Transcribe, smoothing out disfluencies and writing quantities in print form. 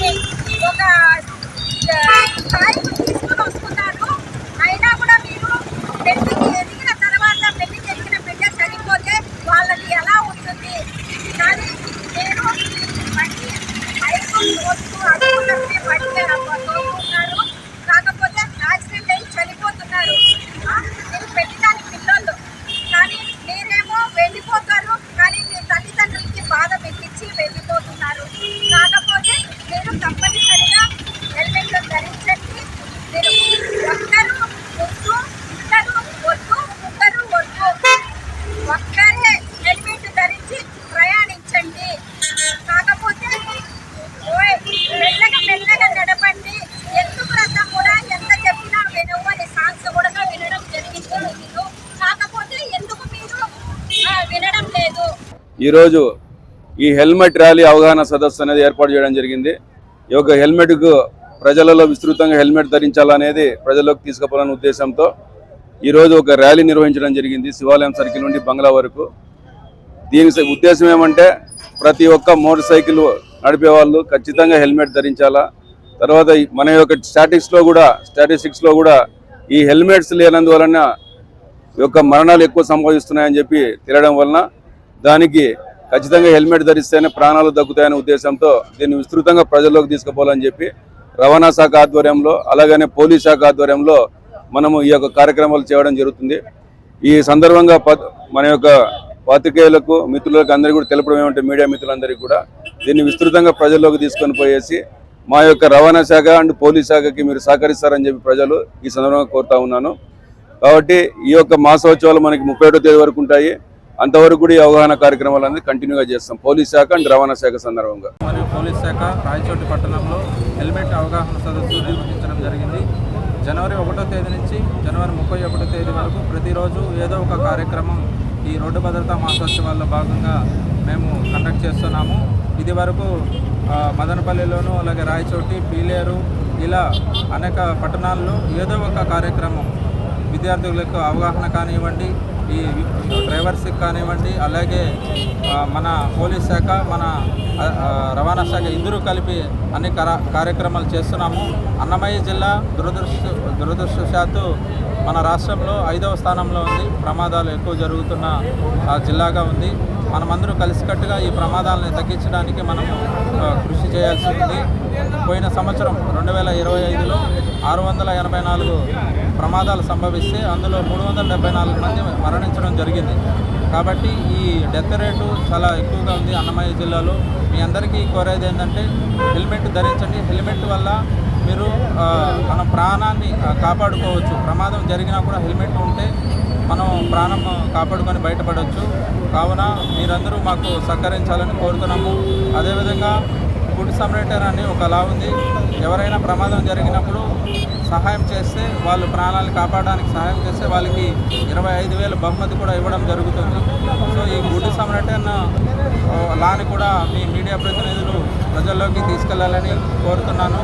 వాళ్ళని ఒక స్థాయికి తీసుకుని వస్తున్నారు. అయినా కూడా మీరు పెళ్లికి ఎదిగిన తర్వాత పెళ్లికి ఎదిగిన బిడ్డ చనిపోతే వాళ్ళది ఎలా ఉంటుంది? కానీ మీరు బండి బైకు వస్తూ అనుకున్నట్టే బండి తోలుతున్నారు, కాకపోతే యాక్సిడెంట్ అయి చనిపోతున్నారు. మీరు పెట్టడానికి పిల్లలు, కానీ మీరేమో వెళ్ళిపోతారు, కానీ మీ తల్లిదండ్రులకి బాధ పెట్టించి వెళ్ళిపోతున్నారు. కాకపోతే మీరు తప్పనిసరిగా హెల్మెట్లు ధరించండి. మీరు ఒక్కరు వద్దు, ఇద్దరు వద్దు, ముగ్గురు వద్దు, ఒక్కరే హెల్మెట్ ధరించి ప్రయాణించండి. కాకపోతే మెల్లగా మెల్లగా నడపండి. ఎందుకు రథం కూడా ఎంత చెప్పినా వినవని సాంగ్స్ కూడా వినడం జరిగింది మీరు. కాకపోతే ఎందుకు మీరు వినడం లేదు? ఈరోజు ఈ హెల్మెట్ ర్యాలీ అవగాహన సదస్సు అనేది ఏర్పాటు చేయడం జరిగింది. ఈ యొక్క హెల్మెట్కు ప్రజలలో విస్తృతంగా హెల్మెట్ ధరించాలనేది ప్రజల్లోకి తీసుకుపోవాలనే ఉద్దేశంతో ఈరోజు ఒక ర్యాలీ నిర్వహించడం జరిగింది, శివాలయం సర్కిల్ నుండి బంగ్లా వరకు. దీని ఉద్దేశం ఏమంటే ప్రతి ఒక్క మోటార్ సైకిల్ నడిపే వాళ్ళు ఖచ్చితంగా హెల్మెట్ ధరించాలా. తర్వాత మన యొక్క స్టాటిస్టిక్స్లో కూడా ఈ హెల్మెట్స్ లేనందువలన యొక్క మరణాలు ఎక్కువ సంభవిస్తున్నాయని చెప్పి తెలియడం వలన దానికి ఖచ్చితంగా హెల్మెట్ ధరిస్తేనే ప్రాణాలు దక్కుతాయనే ఉద్దేశంతో దీన్ని విస్తృతంగా ప్రజల్లోకి తీసుకుపోవాలని చెప్పి రవాణా శాఖ ఆధ్వర్యంలో అలాగనే పోలీస్ శాఖ ఆధ్వర్యంలో మనము ఈ యొక్క కార్యక్రమాలు చేయడం జరుగుతుంది. ఈ సందర్భంగా మన యొక్క పాత్రికేయులకు మిత్రులకు అందరికీ కూడా తెలపడం ఏమంటే మీడియా మిత్రులందరికీ కూడా దీన్ని విస్తృతంగా ప్రజల్లోకి తీసుకొని పోయేసి మా యొక్క రవాణా శాఖ అండ్ పోలీస్ శాఖకి మీరు సహకరిస్తారని చెప్పి ప్రజలు ఈ సందర్భంగా కోరుతా ఉన్నాను. కాబట్టి ఈ యొక్క మాసోత్సవాలు మనకి 31వ తేదీ వరకు ఉంటాయి. అంతవరకు కూడా ఈ అవగాహన కార్యక్రమాలు అనేది కంటిన్యూగా చేస్తాం పోలీస్ శాఖ అండ్ రవాణా శాఖ సందర్భంగా. మరియు పోలీస్ శాఖ రాయచోటి పట్టణంలో హెల్మెట్ అవగాహన సదస్సు నిర్వహించడం జరిగింది. జనవరి 1వ తేదీ నుంచి జనవరి 31వ తేదీ వరకు ప్రతిరోజు ఏదో ఒక కార్యక్రమం ఈ రోడ్డు భద్రతా మాసోత్సవాల్లో భాగంగా మేము కండక్ట్ చేస్తున్నాము. ఇది వరకు మదనపల్లిలోను అలాగే రాయచోటి, పీలేరు ఇలా అనేక పట్టణాల్లో ఏదో ఒక కార్యక్రమం విద్యార్థులకు అవగాహన కానివ్వండి, ఈ డ్రైవర్స్కి కానివ్వండి, అలాగే మన పోలీస్ శాఖ మన రవాణా శాఖ ఇద్దరు కలిపి అన్ని కార్యక్రమాలు చేస్తున్నాము. అన్నమయ్య జిల్లా దురదృష్టవశాత్తు మన రాష్ట్రంలో 5వ స్థానంలో ఉంది. ప్రమాదాలు ఎక్కువ జరుగుతున్న జిల్లాగా ఉంది. మనమందరూ కలిసికట్టుగా ఈ ప్రమాదాలను తగ్గించడానికి మనము కృషి చేయాల్సి ఉంది. పోయిన సంవత్సరం 2025లో 684 ప్రమాదాలు సంభవిస్తే అందులో 374 మంది మరణించడం జరిగింది. కాబట్టి ఈ డెత్ రేటు చాలా ఎక్కువగా ఉంది అన్నమయ్య జిల్లాలో. మీ అందరికీ కోరేది ఏంటంటే హెల్మెట్ ధరించండి. హెల్మెట్ వల్ల మీరు మన ప్రాణాన్ని కాపాడుకోవచ్చు. ప్రమాదం జరిగినా కూడా హెల్మెట్ ఉంటే మనం ప్రాణం కాపాడుకొని బయటపడవచ్చు. కావున మీరందరూ మాకు సహకరించాలని కోరుతున్నాము. అదేవిధంగా గుడ్ సమ్రేటర్ అని ఒక లా ఉంది. ఎవరైనా ప్రమాదం జరిగినప్పుడు సహాయం చేస్తే వాళ్ళు ప్రాణాలను కాపాడడానికి సహాయం చేస్తే వాళ్ళకి 25,000 బహుమతి కూడా ఇవ్వడం జరుగుతుంది. సో ఈ గుడ్ సమ్రేటర్ లాని కూడా మీ మీడియా ప్రతినిధులు ప్రజల్లోకి తీసుకెళ్లాలని కోరుతున్నాను.